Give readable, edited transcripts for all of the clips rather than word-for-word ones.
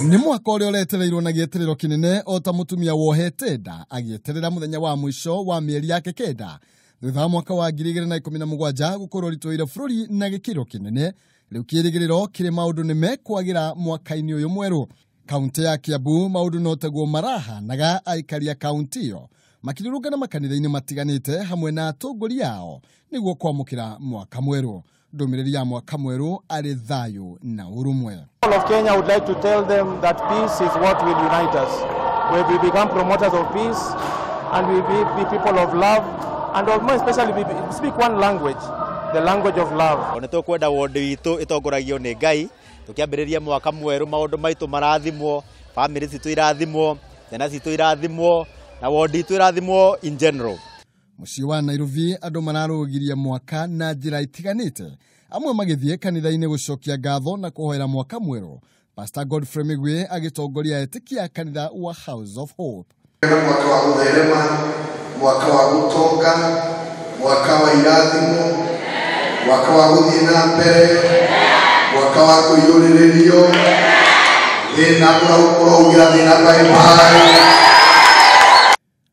Ni mwaka ũrĩa ũretereirwo na gĩeterero kĩnene o ta mũtumia wohete nda agĩeterera mũthenya wa mwisho wa mĩeri yake kenda thutha wa mwaka wa 2017 gũkorwo ritũire bũrũri na gĩkĩro kĩnene. Rĩu kĩrĩgĩrĩro kĩrĩ maũndũ nĩ mekwagĩra mwaka-inĩ ũyũ mwerũ. Kaunti ya Kiambu maũndũ no taguo marahanaga aikari a kaunti ĩyo makĩrũrũngana makanitha-inĩ matiganĩte hamwe na atongoria ao nĩguo kwamũkĩra mwaka mwerũ. Ndũmĩrĩri ya mwaka mwerũ arĩ thayũ na ũrũmwe. All of Kenya would like to tell them that peace is what will unite us. We will become promoters of peace and we will be people of love and more especially we speak one language, the language of love. Ona tũkwenda wondi witũ itongoragio nĩ Ngai, tũkĩambĩrĩria mwaka mwerũ maũndũ maitũ marathimwo, family citũ irathimwo, ciana citũ irathimwo na wondi itũ irathimwo in general. Mũciĩ wa Nairobi andũ mararũgiria mwaka na njĩra itiganĩte, amwe magĩthiĩ kanitha-inĩ gũcokia ngatho na kũhoera mwaka mwerũ. Pastor Godfrey Migwe agĩtongoria etĩkia kanitha wa House of Hope. Mwaka wa gũtherema, mwaka wa gũtonga, mwaka wa irathimo, mwaka wa gũthiĩ na mbere, mwaka wa kũiyũrĩrĩrio, thĩna ũraugira thĩna bye.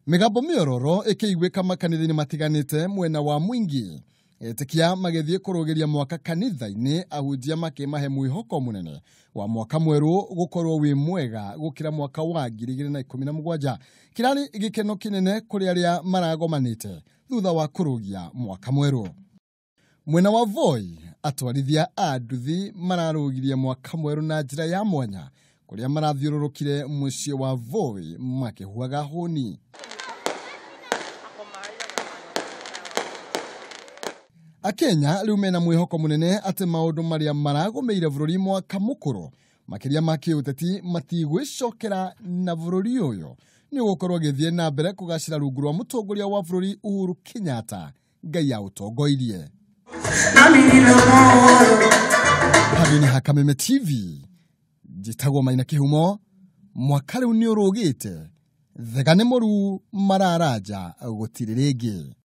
Mĩgambo mĩororo ĩkĩiguĩka makanitha-inĩ matiganĩte mwena wa Mwingi. Etĩkia magĩthiĩ kũrũgĩria mwaka kanitha-inĩ, ahunjia makĩmahe mwĩhoko mũnene wa mwaka mwerũ gũkorwo wĩ mwega gũkĩra mwaka wa 2017. Kĩrarĩ gĩkeno kĩnene kũrĩ arĩa maragomanĩte thutha wa kũrũgia mwaka mwerũ. Mwena wa Voi atwarithia a nduthi mararũgirie mwaka mwerũ na njĩra ya mwanya kũrĩa marathiũrũrũkire mũciĩ wa Voi makĩhuaga hũni. Akenya rĩu mena mwĩhoko mũnene atĩ maũndũ marĩa maragũmĩire bũrũri mwaka mũkũrũ makĩria ma kĩũteti matigwĩcokera na bũrũri ũyũ nĩ ũgũkorwo gĩthiĩ na mbere kũgacĩra rungu rwa mũtongoria wa bũrũri Uhuru Kenyatta, Ngai aũtongoirie. Habini Hakameme TV, njĩtagwo Maina Kĩhumo. Mwaka rĩu nĩ ũrũgĩte, thega nĩ mũru mararaja gũtirĩ rĩngĩ.